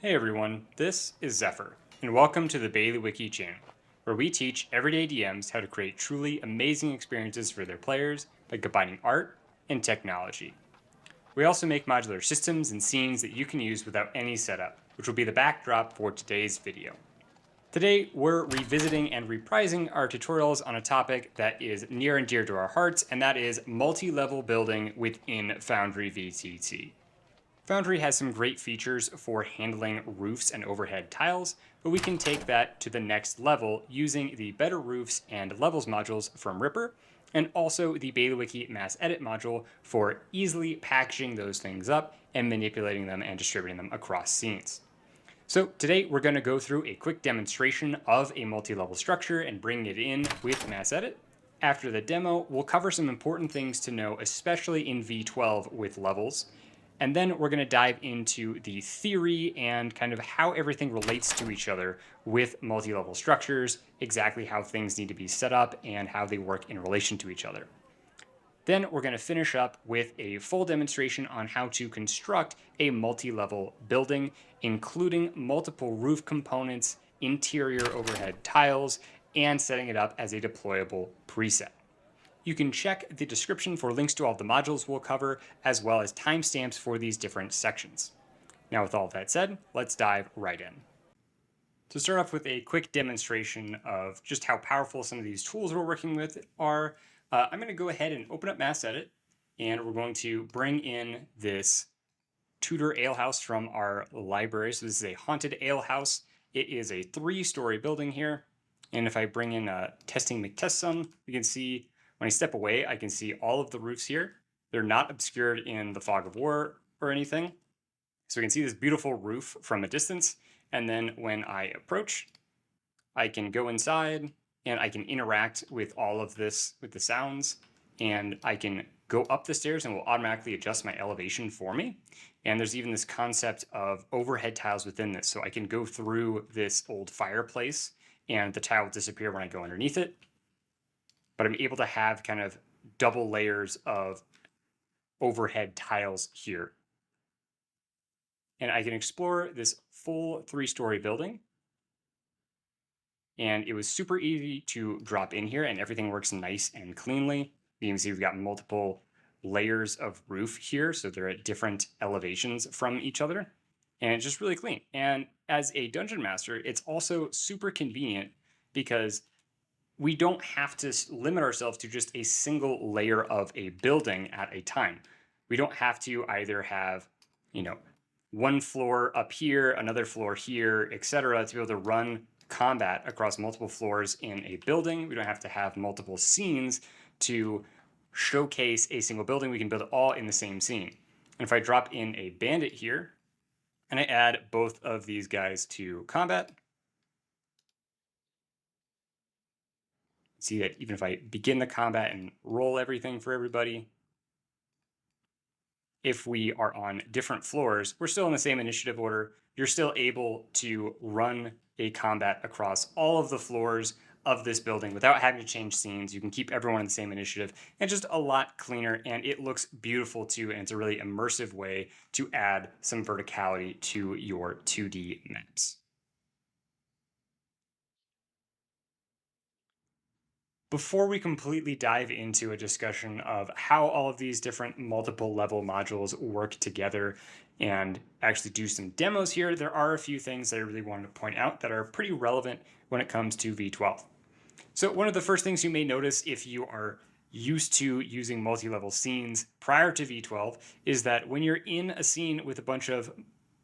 Hey everyone, this is Zephyr, and welcome to the Bailiwiki channel, where we teach everyday DMs how to create truly amazing experiences for their players by combining art and technology. We also make modular systems and scenes that you can use without any setup, which will be the backdrop for today's video. Today, we're revisiting and reprising our tutorials on a topic that is near and dear to our hearts, and that is multi-level building within Foundry VTT. Foundry has some great features for handling roofs and overhead tiles, but we can take that to the next level using the Better Roofs and Levels modules from Ripper, and also the Bailiwiki Mass Edit module for easily packaging those things up and manipulating them and distributing them across scenes. So today we're going to go through a quick demonstration of a multi-level structure and bring it in with Mass Edit. After the demo, we'll cover some important things to know, especially in V12 with levels. And then we're going to dive into the theory and kind of how everything relates to each other with multi-level structures, exactly how things need to be set up and how they work in relation to each other. Then we're going to finish up with a full demonstration on how to construct a multi-level building, including multiple roof components, interior overhead tiles, and setting it up as a deployable preset. You can check the description for links to all the modules we'll cover, as well as timestamps for these different sections. Now, with all that said, let's dive right in. To start off with a quick demonstration of just how powerful some of these tools we're working with are, I'm going to go ahead and open up Mass Edit, and we're going to bring in this Tudor alehouse from our library. So this is a haunted alehouse. It is a 3-story building here. And if I bring in testing McTestSum, you can see when I step away, I can see all of the roofs here. They're not obscured in the fog of war or anything. So we can see this beautiful roof from a distance. And then when I approach, I can go inside and I can interact with all of this, with the sounds. And I can go up the stairs and it will automatically adjust my elevation for me. And there's even this concept of overhead tiles within this. So I can go through this old fireplace and the tile will disappear when I go underneath it. But I'm able to have kind of double layers of overhead tiles here. And I can explore this full 3-story building. And it was super easy to drop in here and everything works nice and cleanly. You can see we've got multiple layers of roof here. So they're at different elevations from each other. And it's just really clean. And as a dungeon master, it's also super convenient because we don't have to limit ourselves to just a single layer of a building at a time. We don't have to either have, one floor up here, another floor here, etc., to be able to run combat across multiple floors in a building. We don't have to have multiple scenes to showcase a single building. We can build it all in the same scene. And if I drop in a bandit here, and I add both of these guys to combat, see that even if I begin the combat and roll everything for everybody, if we are on different floors, we're still in the same initiative order. You're still able to run a combat across all of the floors of this building without having to change scenes. You can keep everyone in the same initiative and just a lot cleaner, and it looks beautiful too, and it's a really immersive way to add some verticality to your 2D maps. Before we completely dive into a discussion of how all of these different multiple level modules work together and actually do some demos here, there are a few things that I really wanted to point out that are pretty relevant when it comes to V12. So one of the first things you may notice if you are used to using multi-level scenes prior to V12 is that when you're in a scene with a bunch of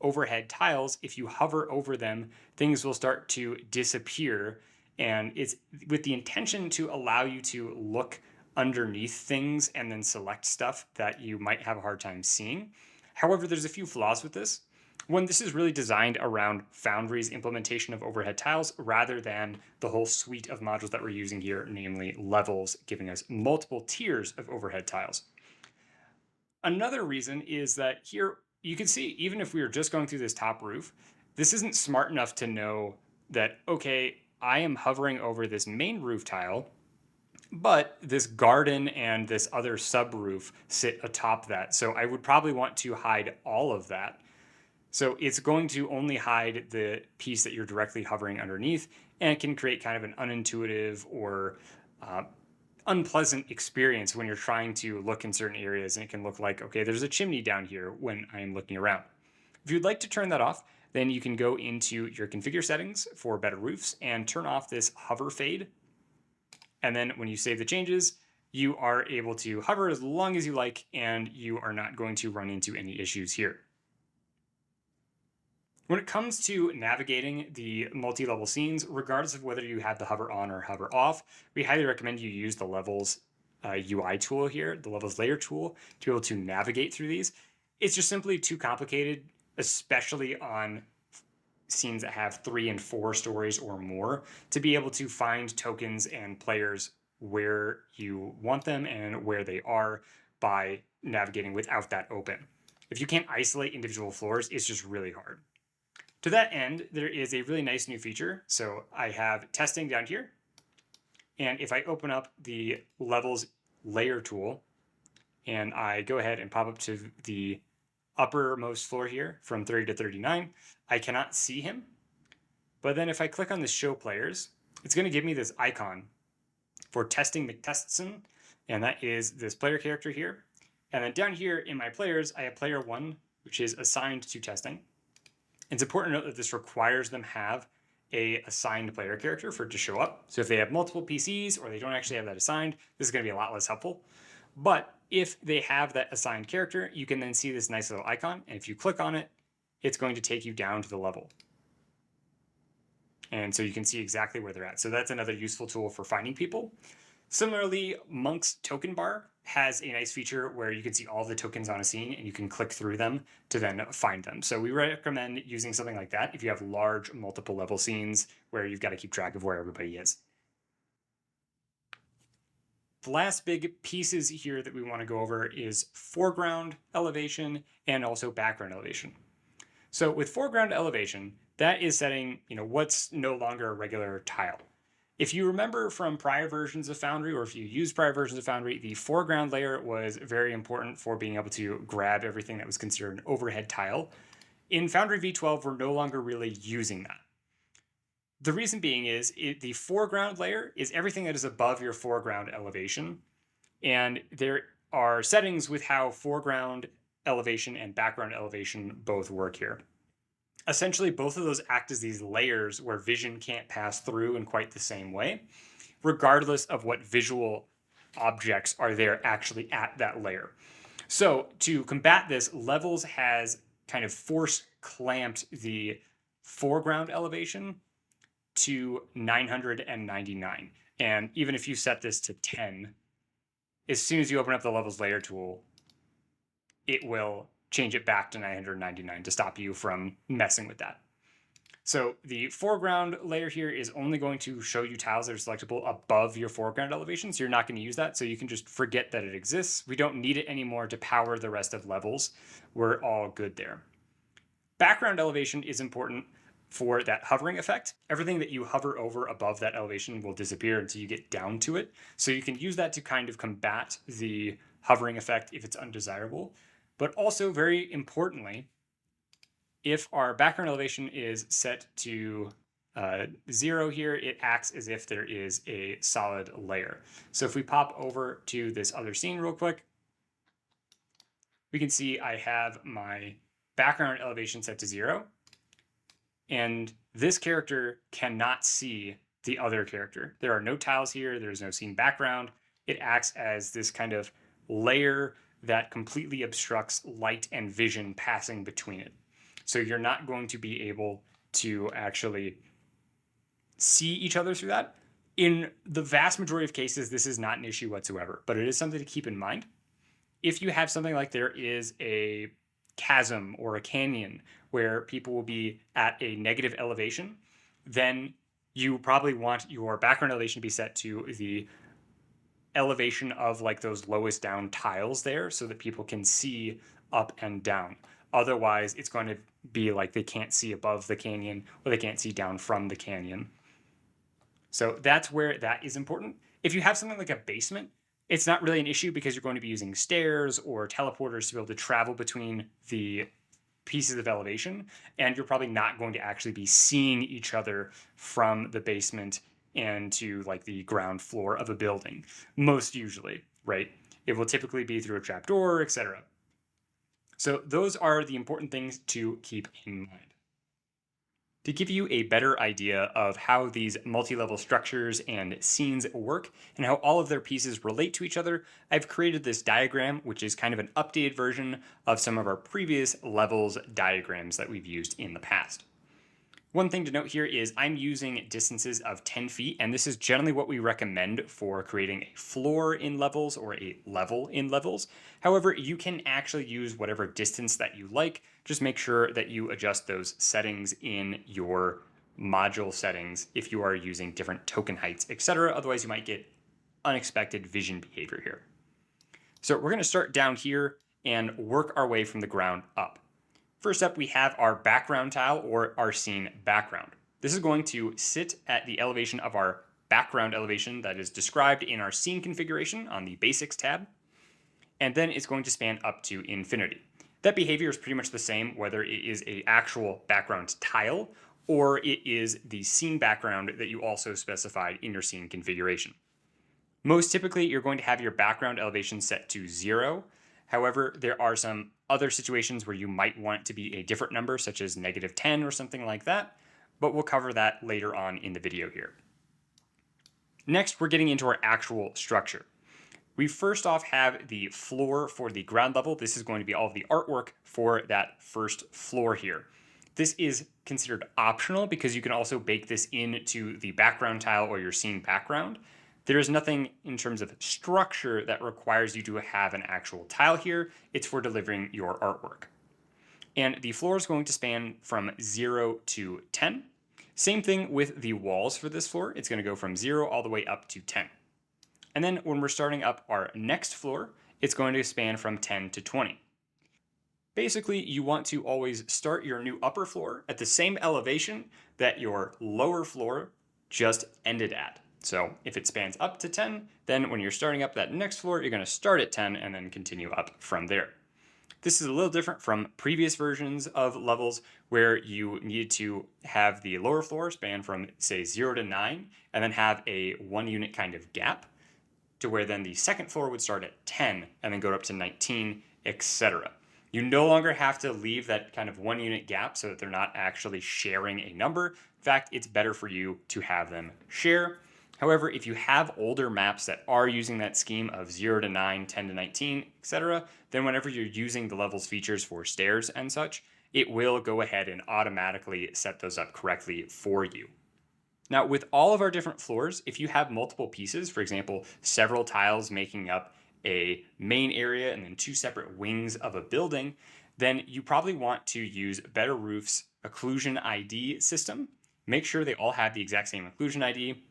overhead tiles, if you hover over them, things will start to disappear. And it's with the intention to allow you to look underneath things and then select stuff that you might have a hard time seeing. However, there's a few flaws with this. One, this is really designed around Foundry's implementation of overhead tiles rather than the whole suite of modules that we're using here, namely levels, giving us multiple tiers of overhead tiles. Another reason is that here you can see, even if we were just going through this top roof, this isn't smart enough to know that, okay, I am hovering over this main roof tile, but this garden and this other sub roof sit atop that. So I would probably want to hide all of that. So it's going to only hide the piece that you're directly hovering underneath, and it can create kind of an unintuitive or unpleasant experience when you're trying to look in certain areas, and it can look like, okay, there's a chimney down here when I'm looking around. If you'd like to turn that off, then you can go into your configure settings for better roofs and turn off this hover fade. And then when you save the changes, you are able to hover as long as you like, and you are not going to run into any issues here. When it comes to navigating the multi-level scenes, regardless of whether you have the hover on or hover off, we highly recommend you use the levels UI tool here, the levels layer tool, to be able to navigate through these. It's just simply too complicated, especially on scenes that have 3 and 4 stories or more, to be able to find tokens and players where you want them and where they are by navigating without that open. If you can't isolate individual floors, it's just really hard. To that end, there is a really nice new feature. So I have testing down here. And if I open up the levels layer tool and I go ahead and pop up to the uppermost floor here from 30 to 39, I cannot see him. But then if I click on the show players, it's going to give me this icon for testing McTestson. And that is this player character here. And then down here in my players, I have player 1, which is assigned to testing. It's important to note that this requires them have a assigned player character for it to show up. So if they have multiple PCs or they don't actually have that assigned, this is going to be a lot less helpful. But if they have that assigned character, you can then see this nice little icon. And if you click on it, it's going to take you down to the level. And so you can see exactly where they're at. So that's another useful tool for finding people. Similarly, Monk's token bar has a nice feature where you can see all the tokens on a scene and you can click through them to then find them. So we recommend using something like that if you have large multiple level scenes where you've got to keep track of where everybody is. The last big pieces here that we want to go over is foreground elevation and also background elevation. So with foreground elevation, that is setting, what's no longer a regular tile. If you remember from prior versions of Foundry, or if you use prior versions of Foundry, the foreground layer was very important for being able to grab everything that was considered an overhead tile. In Foundry V12, we're no longer really using that. The reason being is the foreground layer is everything that is above your foreground elevation. And there are settings with how foreground elevation and background elevation both work here. Essentially, both of those act as these layers where vision can't pass through in quite the same way, regardless of what visual objects are there actually at that layer. So to combat this, Levels has kind of force clamped the foreground elevation to 999. And even if you set this to 10, as soon as you open up the Levels layer tool, it will change it back to 999 to stop you from messing with that. So the foreground layer here is only going to show you tiles that are selectable above your foreground elevation. So you're not going to use that. So you can just forget that it exists. We don't need it anymore to power the rest of Levels. We're all good there. Background elevation is important for that hovering effect. Everything that you hover over above that elevation will disappear until you get down to it. So you can use that to kind of combat the hovering effect if it's undesirable. But also, very importantly, if our background elevation is set to 0 here, it acts as if there is a solid layer. So if we pop over to this other scene real quick, we can see I have my background elevation set to 0. And this character cannot see the other character. There are no tiles here. There's no scene background. It acts as this kind of layer that completely obstructs light and vision passing between it. So you're not going to be able to actually see each other through that. In the vast majority of cases, this is not an issue whatsoever, but it is something to keep in mind. If you have something like there is a chasm or a canyon where people will be at a negative elevation, then you probably want your background elevation to be set to the elevation of like those lowest down tiles there so that people can see up and down. Otherwise, it's going to be like they can't see above the canyon or they can't see down from the canyon. So that's where that is important. If you have something like a basement, it's not really an issue because you're going to be using stairs or teleporters to be able to travel between the pieces of elevation, and you're probably not going to actually be seeing each other from the basement and to like the ground floor of a building, most usually, right? It will typically be through a trapdoor, etc. So those are the important things to keep in mind. To give you a better idea of how these multi-level structures and scenes work and how all of their pieces relate to each other, I've created this diagram, which is kind of an updated version of some of our previous levels diagrams that we've used in the past. One thing to note here is I'm using distances of 10 feet, and this is generally what we recommend for creating a floor in levels or a level in levels. However, you can actually use whatever distance that you like. Just make sure that you adjust those settings in your module settings if you are using different token heights, etc. Otherwise, you might get unexpected vision behavior here. So we're going to start down here and work our way from the ground up. First up, we have our background tile or our scene background. This is going to sit at the elevation of our background elevation that is described in our scene configuration on the Basics tab, and then it's going to span up to infinity. That behavior is pretty much the same whether it is an actual background tile or it is the scene background that you also specified in your scene configuration. Most typically, you're going to have your background elevation set to 0. However, there are some other situations where you might want it to be a different number, such as -10 or something like that, but we'll cover that later on in the video here. Next, we're getting into our actual structure. We first off have the floor for the ground level. This is going to be all of the artwork for that first floor here. This is considered optional because you can also bake this into the background tile or your scene background. There is nothing in terms of structure that requires you to have an actual tile here. It's for delivering your artwork. And the floor is going to span from 0 to 10. Same thing with the walls for this floor. It's going to go from 0 all the way up to 10. And then when we're starting up our next floor, it's going to span from 10 to 20. Basically, you want to always start your new upper floor at the same elevation that your lower floor just ended at. So if it spans up to 10, then when you're starting up that next floor, you're going to start at 10 and then continue up from there. This is a little different from previous versions of levels where you needed to have the lower floor span from, say, 0 to 9 and then have a 1 unit kind of gap to where then the second floor would start at 10 and then go up to 19, etc. You no longer have to leave that kind of 1 unit gap so that they're not actually sharing a number. In fact, it's better for you to have them share. However, if you have older maps that are using that scheme of 0 to 9, 10 to 19, etc., then whenever you're using the levels features for stairs and such, it will go ahead and automatically set those up correctly for you. Now, with all of our different floors, if you have multiple pieces, for example, several tiles making up a main area and then 2 separate wings of a building, then you probably want to use Better Roof's occlusion ID system. Make sure they all have the exact same occlusion ID.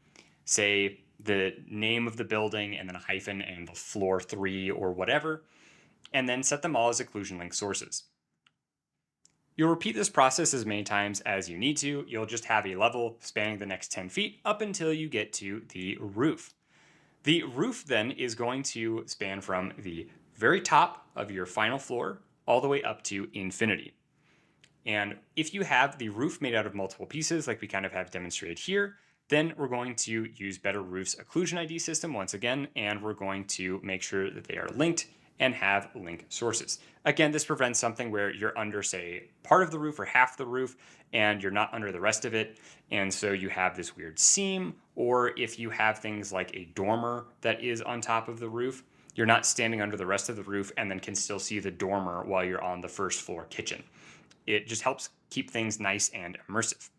Say the name of the building and then a hyphen and the floor 3 or whatever, and then set them all as occlusion link sources. You'll repeat this process as many times as you need to. You'll just have a level spanning the next 10 feet up until you get to the roof. The roof then is going to span from the very top of your final floor all the way up to infinity. And if you have the roof made out of multiple pieces, like we kind of have demonstrated here, then we're going to use Better Roof's occlusion ID system once again, and we're going to make sure that they are linked and have link sources. Again, this prevents something where you're under, say, part of the roof or half the roof, and you're not under the rest of it, and so you have this weird seam, or if you have things like a dormer that is on top of the roof, you're not standing under the rest of the roof and then can still see the dormer while you're on the first floor kitchen. It just helps keep things nice and immersive.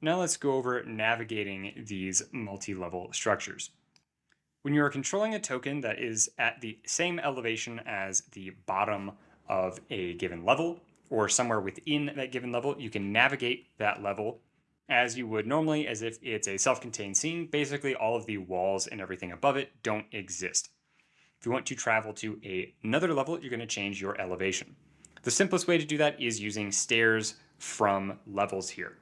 Now let's go over navigating these multi-level structures. When you are controlling a token that is at the same elevation as the bottom of a given level, or somewhere within that given level, you can navigate that level as you would normally as if it's a self-contained scene. Basically, all of the walls and everything above it don't exist. If you want to travel to another level, you're going to change your elevation. The simplest way to do that is using stairs from levels here.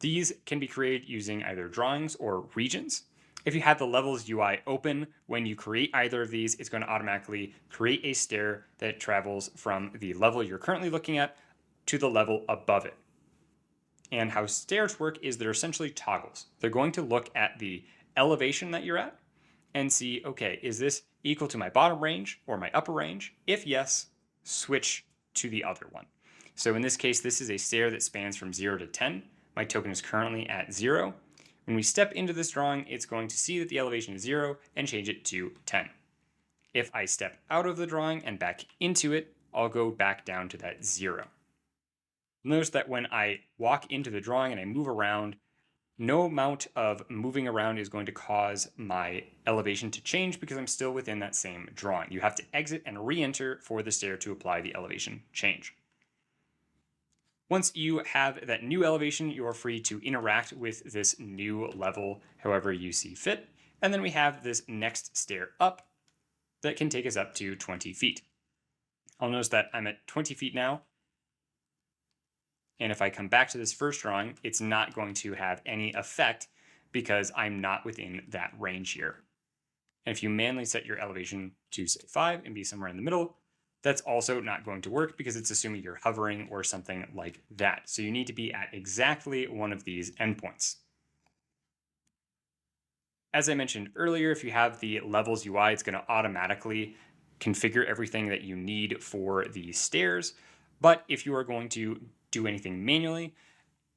These can be created using either drawings or regions. If you have the levels UI open, when you create either of these, it's going to automatically create a stair that travels from the level you're currently looking at to the level above it. And how stairs work is they're essentially toggles. They're going to look at the elevation that you're at and see, okay, is this equal to my bottom range or my upper range? If yes, switch to the other one. So in this case, this is a stair that spans from 0 to 10. My token is currently at 0. When we step into this drawing, it's going to see that the elevation is 0 and change it to 10. If I step out of the drawing and back into it, I'll go back down to that 0. Notice that when I walk into the drawing and I move around, no amount of moving around is going to cause my elevation to change because I'm still within that same drawing. You have to exit and re-enter for the stair to apply the elevation change. Once you have that new elevation, you are free to interact with this new level however you see fit. And then we have this next stair up that can take us up to 20 feet. I'll notice that I'm at 20 feet now. And if I come back to this first drawing, it's not going to have any effect because I'm not within that range here. And if you manually set your elevation to say 5 and be somewhere in the middle, that's also not going to work because it's assuming you're hovering or something like that. So you need to be at exactly one of these endpoints. As I mentioned earlier, if you have the levels UI, it's going to automatically configure everything that you need for the stairs. But if you are going to do anything manually,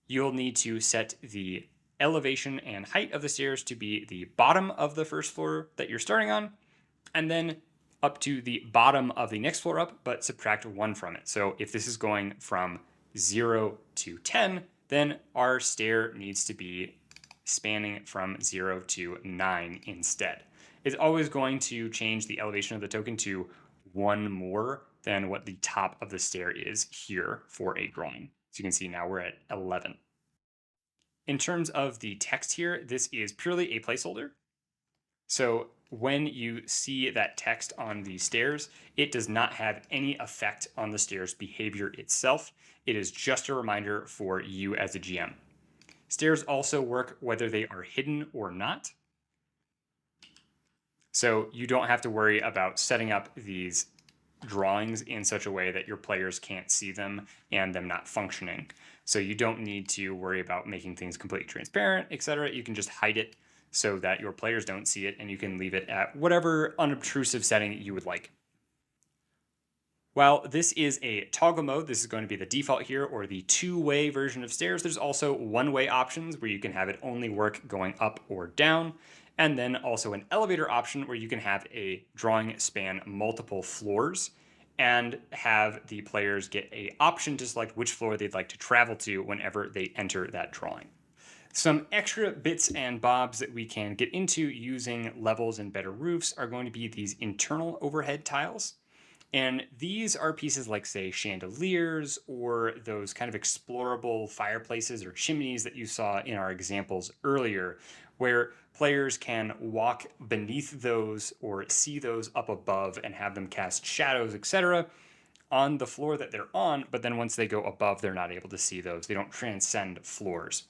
you'll need to set the elevation and height of the stairs to be the bottom of the first floor that you're starting on, and then up to the bottom of the next floor up, but subtract 1 from it. So if this is going from 0 to 10, then our stair needs to be spanning from 0 to 9 instead. It's always going to change the elevation of the token to 1 more than what the top of the stair is here for a drawing. So you can see now we're at 11. In terms of the text here, this is purely a placeholder. So when you see that text on the stairs, it does not have any effect on the stairs behavior itself. It is just a reminder for you as a GM. Stairs also work whether they are hidden or not. So you don't have to worry about setting up these drawings in such a way that your players can't see them and them not functioning. So you don't need to worry about making things completely transparent, etc. You can just hide it so that your players don't see it, and you can leave it at whatever unobtrusive setting you would like. While this is a toggle mode, this is going to be the default here, or the two-way version of stairs. There's also one-way options where you can have it only work going up or down, and then also an elevator option where you can have a drawing span multiple floors and have the players get an option to select which floor they'd like to travel to whenever they enter that drawing. Some extra bits and bobs that we can get into using levels and better roofs are going to be these internal overhead tiles. And these are pieces like, say, chandeliers or those kind of explorable fireplaces or chimneys that you saw in our examples earlier, where players can walk beneath those or see those up above and have them cast shadows, etc., on the floor that they're on, but then once they go above, they're not able to see those. They don't transcend floors.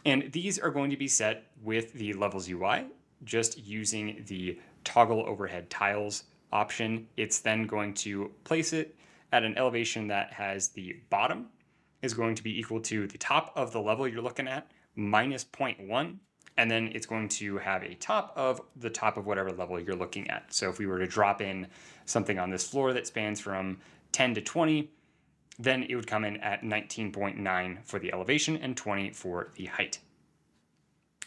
And these are going to be set with the levels UI, just using the toggle overhead tiles option. It's then going to place it at an elevation that has the bottom is going to be equal to the top of the level you're looking at minus 0.1. And then it's going to have a top of the top of whatever level you're looking at. So if we were to drop in something on this floor that spans from 10 to 20, then it would come in at 19.9 for the elevation and 20 for the height.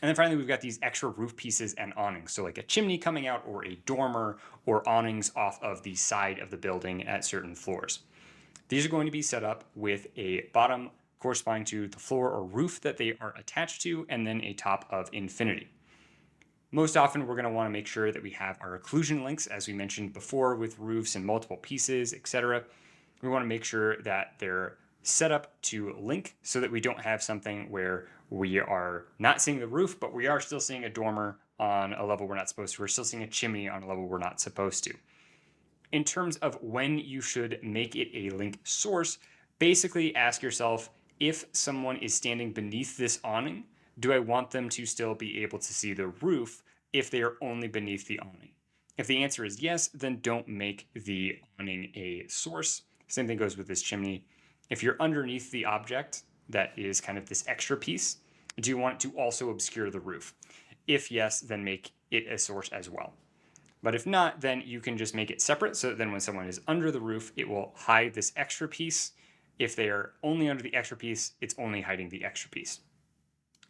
And then finally, we've got these extra roof pieces and awnings. So like a chimney coming out or a dormer or awnings off of the side of the building at certain floors. These are going to be set up with a bottom corresponding to the floor or roof that they are attached to, and then a top of infinity. Most often, we're going to want to make sure that we have our occlusion links, as we mentioned before, with roofs and multiple pieces, etc. We want to make sure that they're set up to link so that we don't have something where we are not seeing the roof, but we are still seeing a dormer on a level we're not supposed to. We're still seeing a chimney on a level we're not supposed to. In terms of when you should make it a link source, basically ask yourself, if someone is standing beneath this awning, do I want them to still be able to see the roof if they are only beneath the awning. If the answer is yes, then don't make the awning a source. Same thing goes with this chimney. If you're underneath the object that is kind of this extra piece, do you want it to also obscure the roof? If yes, then make it a source as well. But if not, then you can just make it separate so that then when someone is under the roof, it will hide this extra piece. If they are only under the extra piece, it's only hiding the extra piece.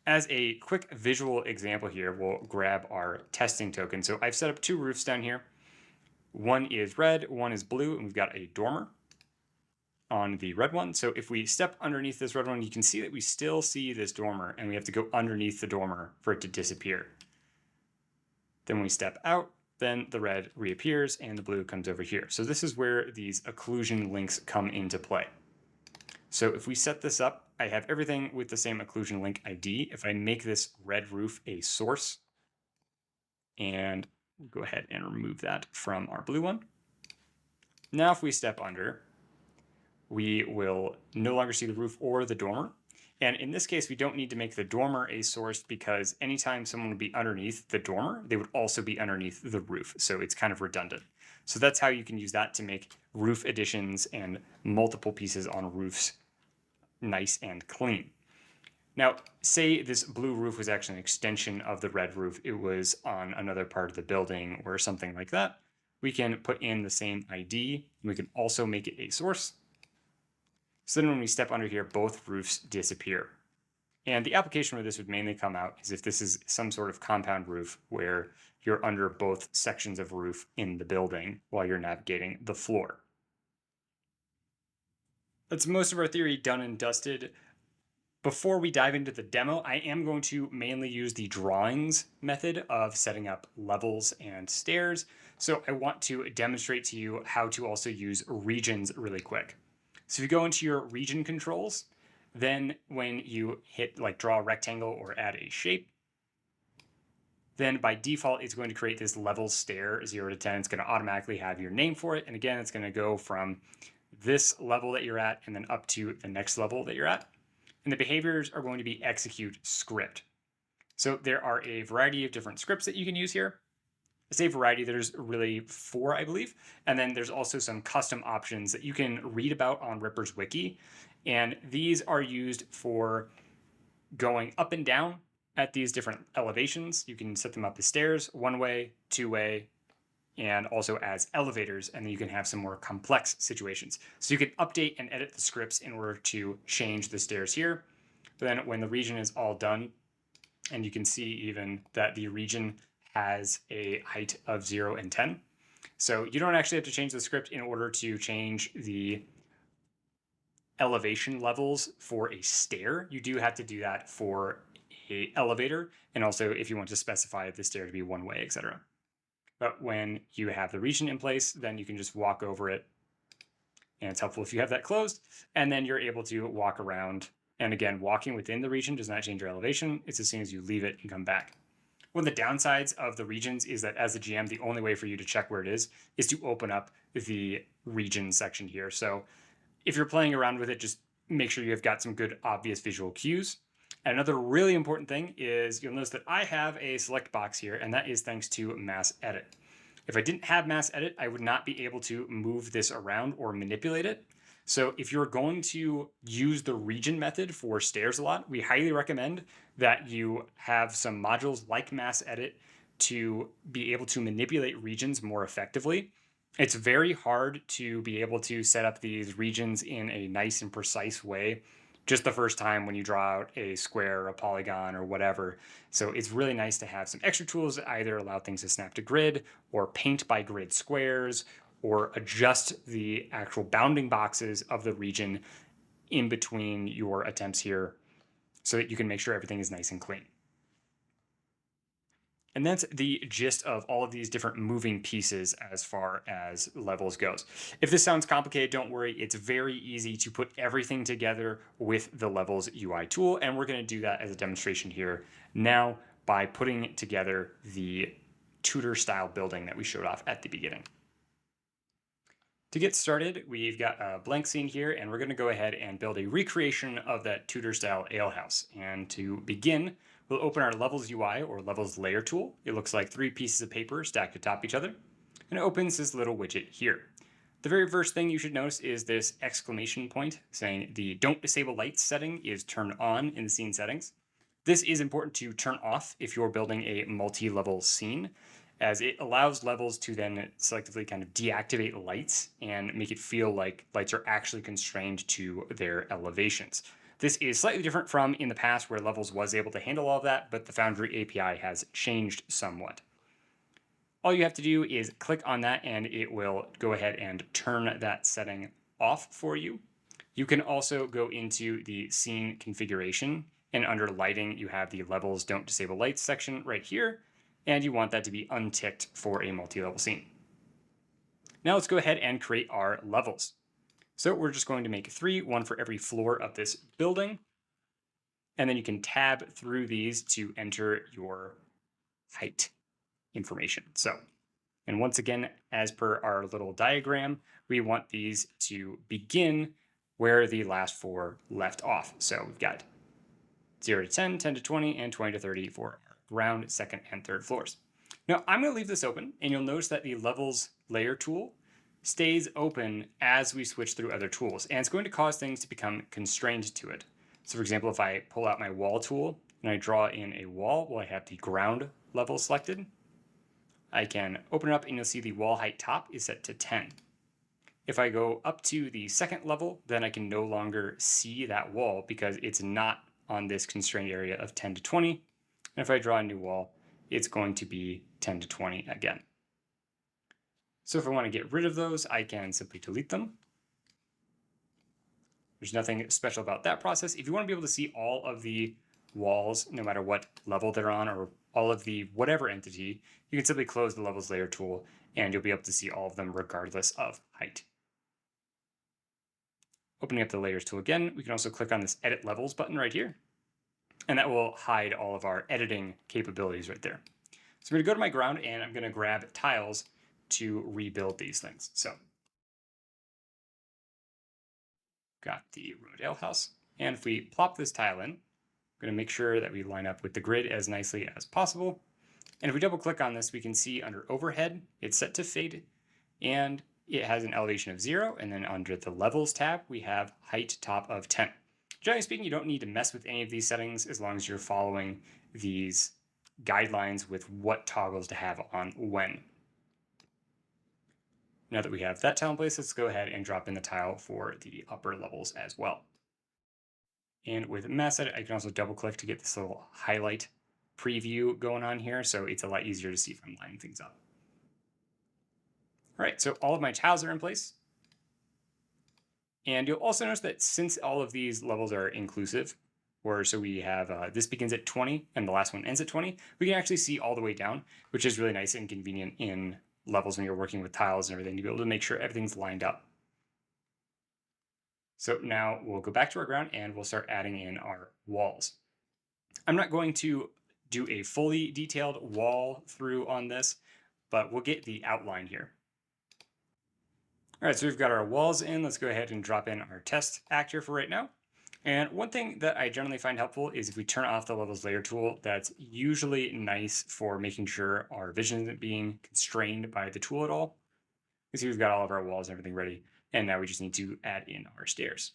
As a quick visual example here, we'll grab our testing token. So I've set up 2 roofs down here. One is red, one is blue, and we've got a dormer on the red one. So if we step underneath this red one, you can see that we still see this dormer, and we have to go underneath the dormer for it to disappear. Then when we step out, then the red reappears and the blue comes over here. So this is where these occlusion links come into play. So if we set this up, I have everything with the same occlusion link ID. If I make this red roof a source, and we'll go ahead and remove that from our blue one. Now if we step under, we will no longer see the roof or the dormer. And in this case, we don't need to make the dormer a source because anytime someone would be underneath the dormer, they would also be underneath the roof. So it's kind of redundant. So that's how you can use that to make roof additions and multiple pieces on roofs nice and clean. Now, say this blue roof was actually an extension of the red roof. It was on another part of the building or something like that. We can put in the same ID. We can also make it a source. So then when we step under here, both roofs disappear. And the application where this would mainly come out is if this is some sort of compound roof where you're under both sections of roof in the building while you're navigating the floor. That's most of our theory done and dusted. Before we dive into the demo, I am going to mainly use the drawings method of setting up levels and stairs. So I want to demonstrate to you how to also use regions really quick. So if you go into your region controls, then when you hit like draw a rectangle or add a shape, then by default, it's going to create this level stair 0 to 10. It's going to automatically have your name for it. And again, it's going to go from this level that you're at and then up to the next level that you're at. And the behaviors are going to be execute script. So there are a variety of different scripts that you can use here. I say variety, there's really 4, I believe. And then there's also some custom options that you can read about on Ripper's Wiki. And these are used for going up and down at these different elevations. You can set them up as stairs, 1-way, 2-way, and also as elevators. And then you can have some more complex situations. So you can update and edit the scripts in order to change the stairs here. But then when the region is all done, and you can see even that the region has a height of 0 and 10. So you don't actually have to change the script in order to change the elevation levels for a stair. You do have to do that for an elevator, and also if you want to specify the stair to be 1-way, etc. But when you have the region in place, then you can just walk over it, and it's helpful if you have that closed, and then you're able to walk around. And again, walking within the region does not change your elevation. It's as soon as you leave it and come back. One of the downsides of the regions is that as a GM, the only way for you to check where it is to open up the region section here. So if you're playing around with it, just make sure you have got some good obvious visual cues. And another really important thing is you'll notice that I have a select box here, and that is thanks to mass edit. If I didn't have mass edit, I would not be able to move this around or manipulate it. So if you're going to use the region method for stairs a lot, we highly recommend that you have some modules like mass edit to be able to manipulate regions more effectively. It's very hard to be able to set up these regions in a nice and precise way just the first time when you draw out a square or a polygon or whatever. So it's really nice to have some extra tools that either allow things to snap to grid or paint by grid squares or adjust the actual bounding boxes of the region in between your attempts here so that you can make sure everything is nice and clean. And that's the gist of all of these different moving pieces as far as levels goes. If this sounds complicated, don't worry. It's very easy to put everything together with the Levels UI tool. And we're going to do that as a demonstration here now by putting together the Tudor-style building that we showed off at the beginning. To get started, we've got a blank scene here, and we're going to go ahead and build a recreation of that Tudor-style alehouse. And to begin, we'll we'll open our levels UI or levels layer tool. It looks like 3 pieces of paper stacked atop each other, and it opens this little widget here. The very first thing you should notice is this exclamation point saying the don't disable lights setting is turned on in the scene settings. This is important to turn off if you're building a multi-level scene, as it allows levels to then selectively kind of deactivate lights and make it feel like lights are actually constrained to their elevations. This is slightly different from in the past where Levels was able to handle all of that, but the Foundry API has changed somewhat. All you have to do is click on that and it will go ahead and turn that setting off for you. You can also go into the scene configuration, and under lighting, you have the levels don't disable lights section right here, and you want that to be unticked for a multi-level scene. Now let's go ahead and create our levels. So we're just going to make 3, 1 for every floor of this building, and then you can tab through these to enter your height information. So, and once again, as per our little diagram, we want these to begin where the last 4 left off. So we've got 0 to 10, 10 to 20, and 20 to 30 for our ground, second, and third floors. Now I'm going to leave this open, and you'll notice that the levels layer tool stays open as we switch through other tools, and it's going to cause things to become constrained to it. So for example, if I pull out my wall tool and I draw in a wall while I have the ground level selected, I can open it up and you'll see the wall height top is set to 10. If I go up to the second level, then I can no longer see that wall because it's not on this constrained area of 10 to 20. And if I draw a new wall, it's going to be 10 to 20 again. So if I want to get rid of those, I can simply delete them. There's nothing special about that process. If you want to be able to see all of the walls, no matter what level they're on, or all of the whatever entity, you can simply close the levels layer tool and you'll be able to see all of them regardless of height. Opening up the layers tool again, we can also click on this edit levels button right here, and that will hide all of our editing capabilities right there. So I'm going to go to my ground and I'm going to grab tiles to rebuild these things. So got the road Alehouse, and if we plop this tile in, I'm going to make sure that we line up with the grid as nicely as possible. And if we double click on this, we can see under overhead, it's set to fade, and it has an elevation of 0. And then under the levels tab, we have height top of 10. Generally speaking, you don't need to mess with any of these settings as long as you're following these guidelines with what toggles to have on when. Now that we have that tile in place, let's go ahead and drop in the tile for the upper levels as well. And with mask edit, I can also double click to get this little highlight preview going on here, so it's a lot easier to see if I'm lining things up. All right, so all of my tiles are in place. And you'll also notice that since all of these levels are inclusive, or so we have this begins at 20 and the last one ends at 20, we can actually see all the way down, which is really nice and convenient in levels when you're working with tiles and everything to be able to make sure everything's lined up. So now we'll go back to our ground and we'll start adding in our walls. I'm not going to do a fully detailed wall through on this, but we'll get the outline here. All right, so we've got our walls in. Let's go ahead and drop in our test actor for right now. And one thing that I generally find helpful is if we turn off the levels layer tool, that's usually nice for making sure our vision isn't being constrained by the tool at all. You see we've got all of our walls and everything ready. And now we just need to add in our stairs.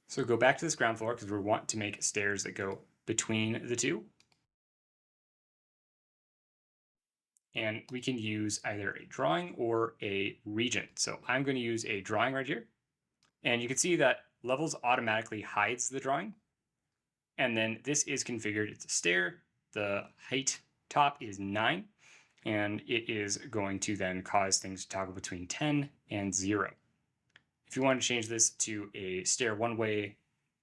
So go back to this ground floor because we want to make stairs that go between the two. And we can use either a drawing or a region. So I'm going to use a drawing right here. And you can see that levels automatically hides the drawing. And then this is configured. It's a stair. The height top is 9. And it is going to then cause things to toggle between 10 and 0. If you want to change this to a stair one way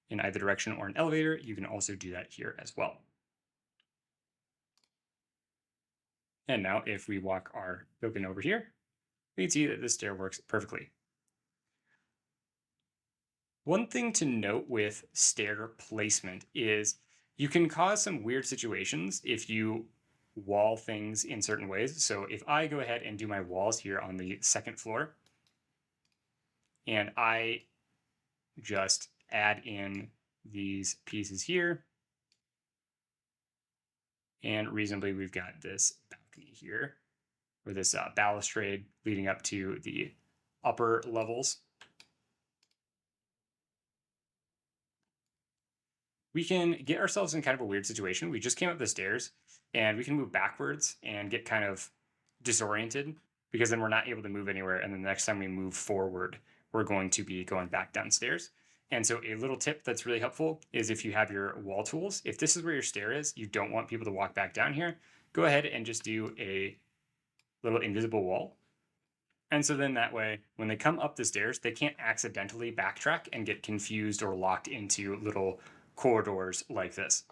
in either direction or an elevator, you can also do that here as well. And now if we walk our token over here, we can see that this stair works perfectly. One thing to note with stair placement is you can cause some weird situations if you wall things in certain ways. So if I go ahead and do my walls here on the second floor, and I just add in these pieces here. And reasonably, we've got this balcony here, or this balustrade leading up to the upper levels. We can get ourselves in kind of a weird situation. We just came up the stairs and we can move backwards and get kind of disoriented because then we're not able to move anywhere. And then the next time we move forward, we're going to be going back downstairs. And so a little tip that's really helpful is if you have your wall tools, if this is where your stair is, you don't want people to walk back down here, go ahead and just do a little invisible wall. And so then that way, when they come up the stairs, they can't accidentally backtrack and get confused or locked into little corridors like this.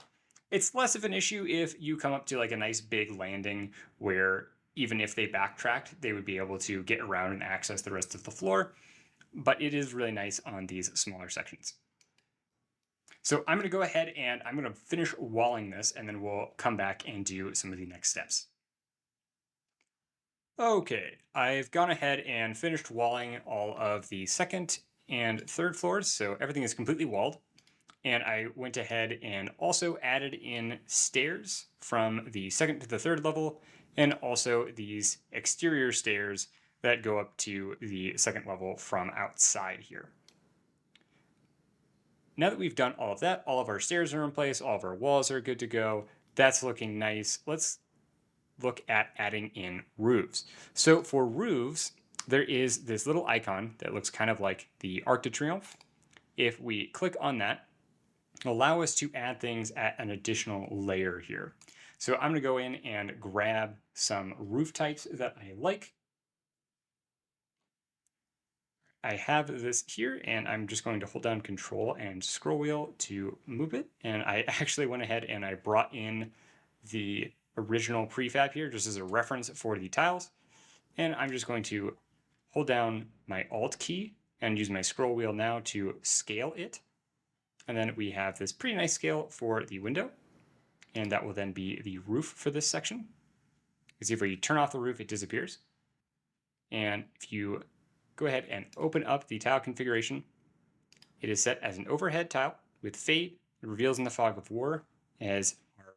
It's less of an issue if you come up to like a nice big landing where even if they backtracked, they would be able to get around and access the rest of the floor. But it is really nice on these smaller sections. So I'm going to go ahead and I'm going to finish walling this, and then we'll come back and do some of the next steps. Okay, I've gone ahead and finished walling all of the second and third floors, so everything is completely walled. And I went ahead and also added in stairs from the second to the third level, and also these exterior stairs that go up to the second level from outside here. Now that we've done all of that, all of our stairs are in place, all of our walls are good to go. That's looking nice. Let's look at adding in roofs. So for roofs, there is this little icon that looks kind of like the Arc de Triomphe. If we click on that, allow us to add things at an additional layer here. So I'm going to go in and grab some roof types that I like. I have this here, and I'm just going to hold down Control and scroll wheel to move it. And I actually went ahead and I brought in the original prefab here just as a reference for the tiles. And I'm just going to hold down my Alt key and use my scroll wheel now to scale it. And then we have this pretty nice scale for the window. And that will then be the roof for this section. You can see if we turn off the roof, it disappears. And if you go ahead and open up the tile configuration, it is set as an overhead tile with fade. It reveals in the fog of war, as our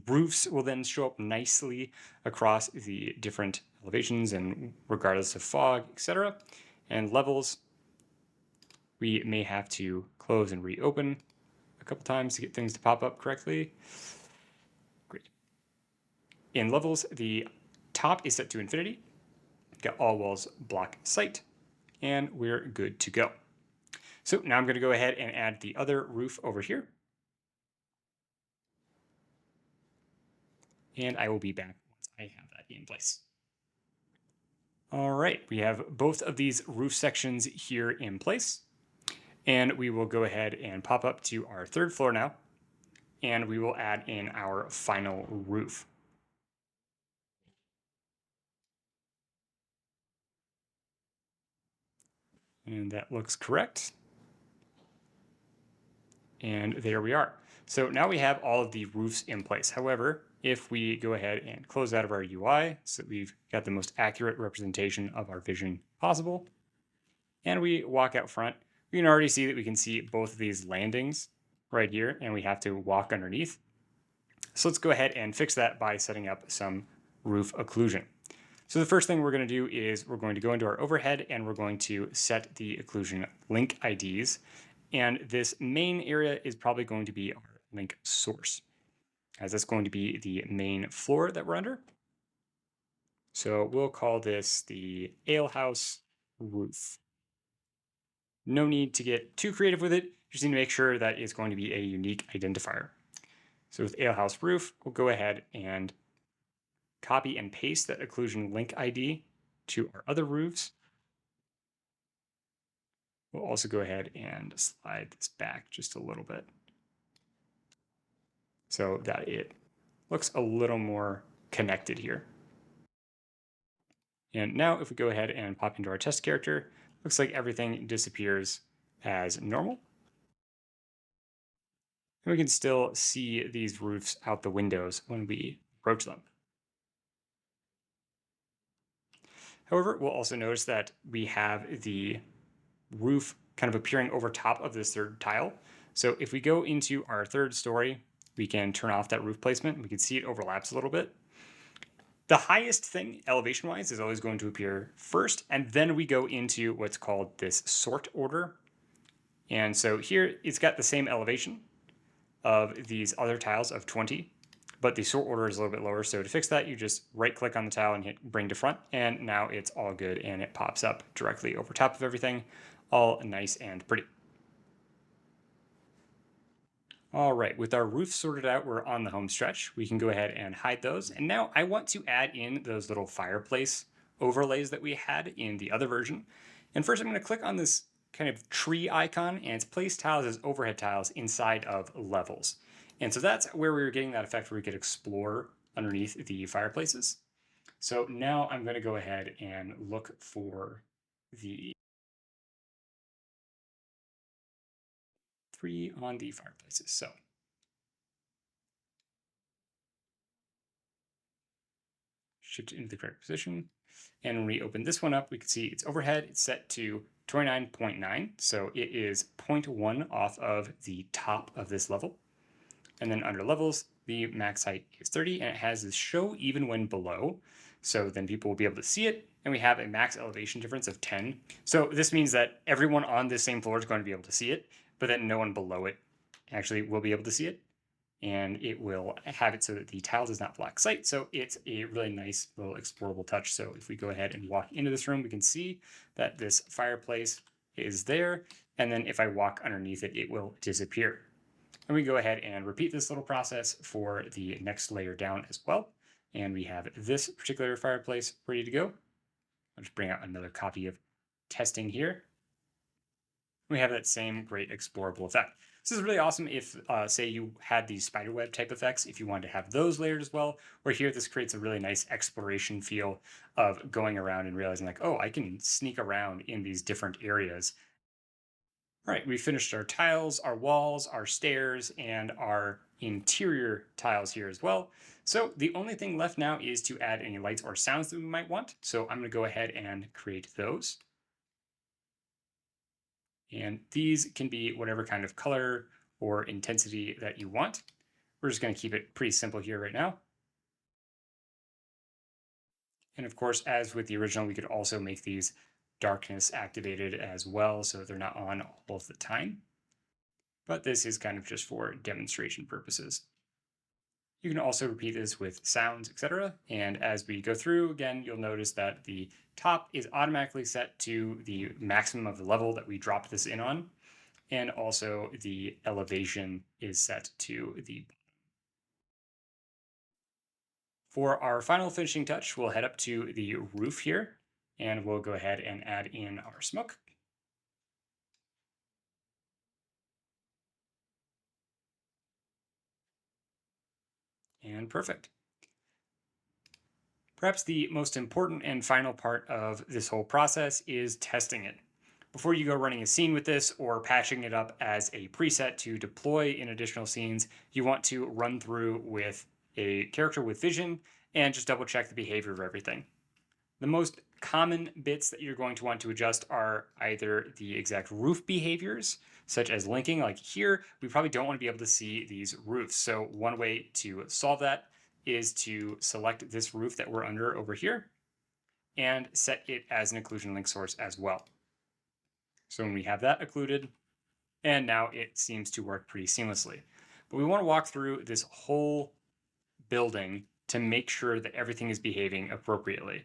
roofs will then show up nicely across the different elevations and regardless of fog, etc. And levels, we may have to close and reopen a couple times to get things to pop up correctly. Great. In levels, the top is set to infinity. Got all walls block sight, and we're good to go. So now I'm going to go ahead and add the other roof over here. And I will be back once I have that in place. All right, we have both of these roof sections here in place. And we will go ahead and pop up to our third floor now. And we will add in our final roof. And that looks correct. And there we are. So now we have all of the roofs in place. However, if we go ahead and close out of our UI so that we've got the most accurate representation of our vision possible, and we walk out front, we can already see that we can see both of these landings right here, and we have to walk underneath. So let's go ahead and fix that by setting up some roof occlusion. So the first thing we're going to do is we're going to go into our overhead and we're going to set the occlusion link IDs. And this main area is probably going to be our link source, as that's going to be the main floor that we're under. So we'll call this the Alehouse roof. No need to get too creative with it. Just need to make sure that it's going to be a unique identifier. So with Alehouse roof, we'll go ahead and copy and paste that occlusion link ID to our other roofs. We'll also go ahead and slide this back just a little bit so that it looks a little more connected here. And now if we go ahead and pop into our test character, looks like everything disappears as normal. And we can still see these roofs out the windows when we approach them. However, we'll also notice that we have the roof kind of appearing over top of this third tile. So if we go into our third story, we can turn off that roof placement. We can see it overlaps a little bit. The highest thing elevation-wise is always going to appear first, and then we go into what's called this sort order. And so here it's got the same elevation of these other tiles of 20, but the sort order is a little bit lower. So to fix that, you just right-click on the tile and hit bring to front, and now it's all good, and it pops up directly over top of everything, all nice and pretty. All right, with our roof sorted out, we're on the home stretch. We can go ahead and hide those. And now I want to add in those little fireplace overlays that we had in the other version. And first I'm going to click on this kind of tree icon, and it's place tiles as overhead tiles inside of levels. And so that's where we were getting that effect where we could explore underneath the fireplaces. So now I'm going to go ahead and look for the 3 on the fireplaces. So shift it into the correct position. And when we open this one up, we can see its overhead. It's set to 29.9. So it is 0.1 off of the top of this level. And then under levels, the max height is 30, and it has this show even when below. So then people will be able to see it. And we have a max elevation difference of 10. So this means that everyone on this same floor is going to be able to see it, but then no one below it actually will be able to see it. And it will have it so that the tile does not block sight. So it's a really nice little explorable touch. So if we go ahead and walk into this room, we can see that this fireplace is there. And then if I walk underneath it, it will disappear. And we go ahead and repeat this little process for the next layer down as well. And we have this particular fireplace ready to go. I'll just bring out another copy of testing here. We have that same great explorable effect. This is really awesome if, say, you had these spiderweb type effects, if you wanted to have those layered as well, or here this creates a really nice exploration feel of going around and realizing like, oh, I can sneak around in these different areas. All right, we finished our tiles, our walls, our stairs, and our interior tiles here as well. So the only thing left now is to add any lights or sounds that we might want. So I'm going to go ahead and create those. And these can be whatever kind of color or intensity that you want. We're just going to keep it pretty simple here right now. And of course, as with the original, we could also make these darkness activated as well, so they're not on all of the time. But this is kind of just for demonstration purposes. You can also repeat this with sounds, etc. And as we go through, again, you'll notice that the top is automatically set to the maximum of the level that we dropped this in on. And also the elevation is set to the bottom. For our final finishing touch, we'll head up to the roof here, and we'll go ahead and add in our smoke. And perfect. Perhaps the most important and final part of this whole process is testing it. Before you go running a scene with this or patching it up as a preset to deploy in additional scenes, you want to run through with a character with vision and just double check the behavior of everything. The most common bits that you're going to want to adjust are either the exact roof behaviors, such as linking. Like here, we probably don't want to be able to see these roofs. So one way to solve that is to select this roof that we're under over here and set it as an occlusion link source as well. So when we have that occluded, and now it seems to work pretty seamlessly. But we want to walk through this whole building to make sure that everything is behaving appropriately.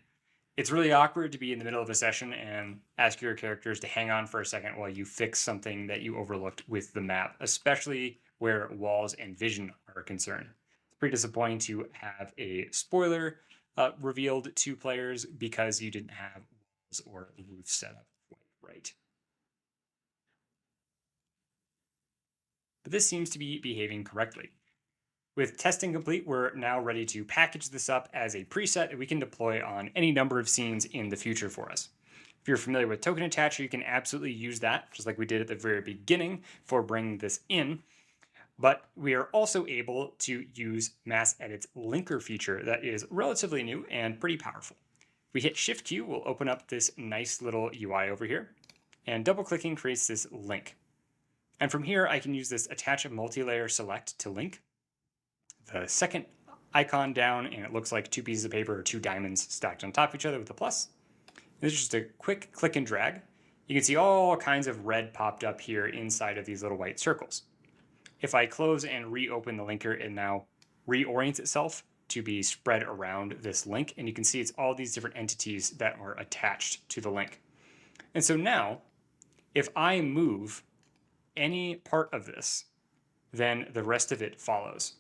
It's really awkward to be in the middle of a session and ask your characters to hang on for a second while you fix something that you overlooked with the map, especially where walls and vision are concerned. It's pretty disappointing to have a spoiler revealed to players because you didn't have walls or roof set up quite right. But this seems to be behaving correctly. With testing complete, we're now ready to package this up as a preset that we can deploy on any number of scenes in the future for us. If you're familiar with token attacher, you can absolutely use that, just like we did at the very beginning for bringing this in. But we are also able to use Mass Edit's linker feature that is relatively new and pretty powerful. If we hit Shift Q, we'll open up this nice little UI over here, and double-clicking creates this link. And from here, I can use this attach a multi-layer select to link. The second icon down, and it looks like two pieces of paper or two diamonds stacked on top of each other with a plus. This is just a quick click and drag. You can see all kinds of red popped up here inside of these little white circles. If I close and reopen the linker, it now reorients itself to be spread around this link. And you can see it's all these different entities that are attached to the link. And so now, if I move any part of this, then the rest of it follows.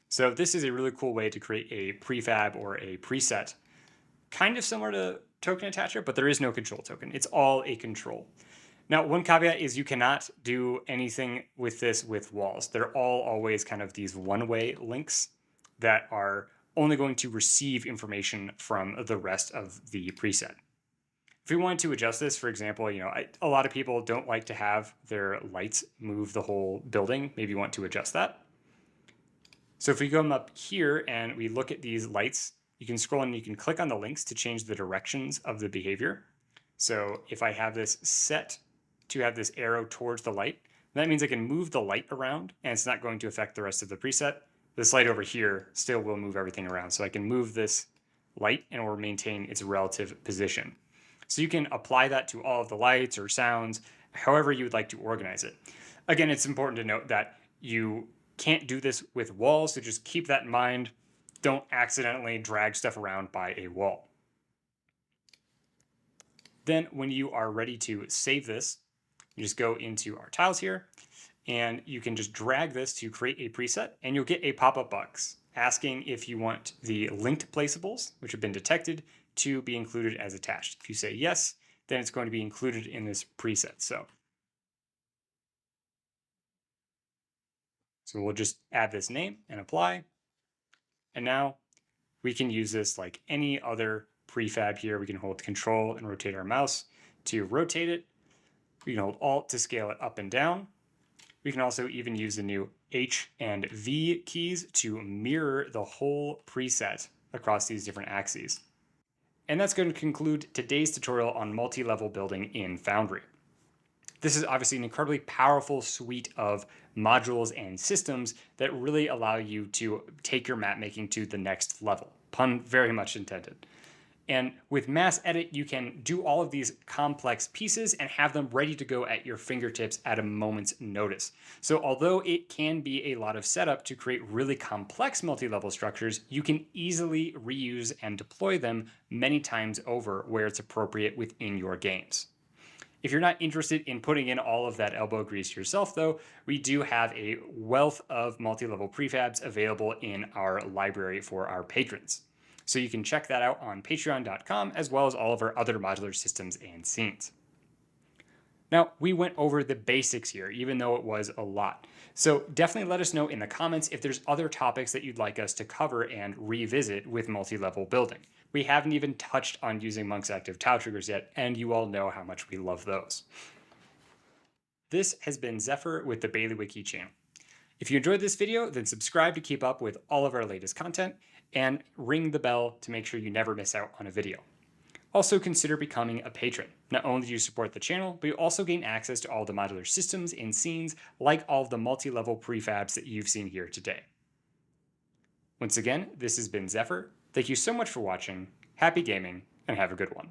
So this is a really cool way to create a prefab or a preset, kind of similar to token attacher, but there is no control token. It's all a control. Now, one caveat is you cannot do anything with this with walls. They're all always kind of these one-way links that are only going to receive information from the rest of the preset. If we wanted to adjust this, for example, a lot of people don't like to have their lights move the whole building. Maybe you want to adjust that. So if we come up here and we look at these lights, you can scroll and you can click on the links to change the directions of the behavior. So if I have this set to have this arrow towards the light, that means I can move the light around and it's not going to affect the rest of the preset. This light over here still will move everything around. So I can move this light and it will maintain its relative position. So you can apply that to all of the lights or sounds, however you would like to organize it. Again, it's important to note that you can't do this with walls, so just keep that in mind. Don't accidentally drag stuff around by a wall. Then when you are ready to save this, you just go into our tiles here, and you can just drag this to create a preset, and you'll get a pop-up box asking if you want the linked placeables, which have been detected, to be included as attached. If you say yes, then it's going to be included in this preset. So we'll just add this name and apply. And now we can use this like any other prefab here. We can hold Control and rotate our mouse to rotate it. We can hold Alt to scale it up and down. We can also even use the new H and V keys to mirror the whole preset across these different axes. And that's going to conclude today's tutorial on multi-level building in Foundry. This is obviously an incredibly powerful suite of modules and systems that really allow you to take your map making to the next level. Pun very much intended. And with Mass Edit, you can do all of these complex pieces and have them ready to go at your fingertips at a moment's notice. So although it can be a lot of setup to create really complex multi-level structures, you can easily reuse and deploy them many times over where it's appropriate within your games. If you're not interested in putting in all of that elbow grease yourself, though, we do have a wealth of multi-level prefabs available in our library for our patrons. So you can check that out on patreon.com, as well as all of our other modular systems and scenes. Now, we went over the basics here, even though it was a lot. So definitely let us know in the comments if there's other topics that you'd like us to cover and revisit with multi-level building. We haven't even touched on using Monk's active tile triggers yet, and you all know how much we love those. This has been Zephyr with the Bailiwiki channel. If you enjoyed this video, then subscribe to keep up with all of our latest content, and ring the bell to make sure you never miss out on a video. Also consider becoming a patron. Not only do you support the channel, but you also gain access to all the modular systems and scenes, like all of the multi-level prefabs that you've seen here today. Once again, this has been Zephyr. Thank you so much for watching, happy gaming, and have a good one.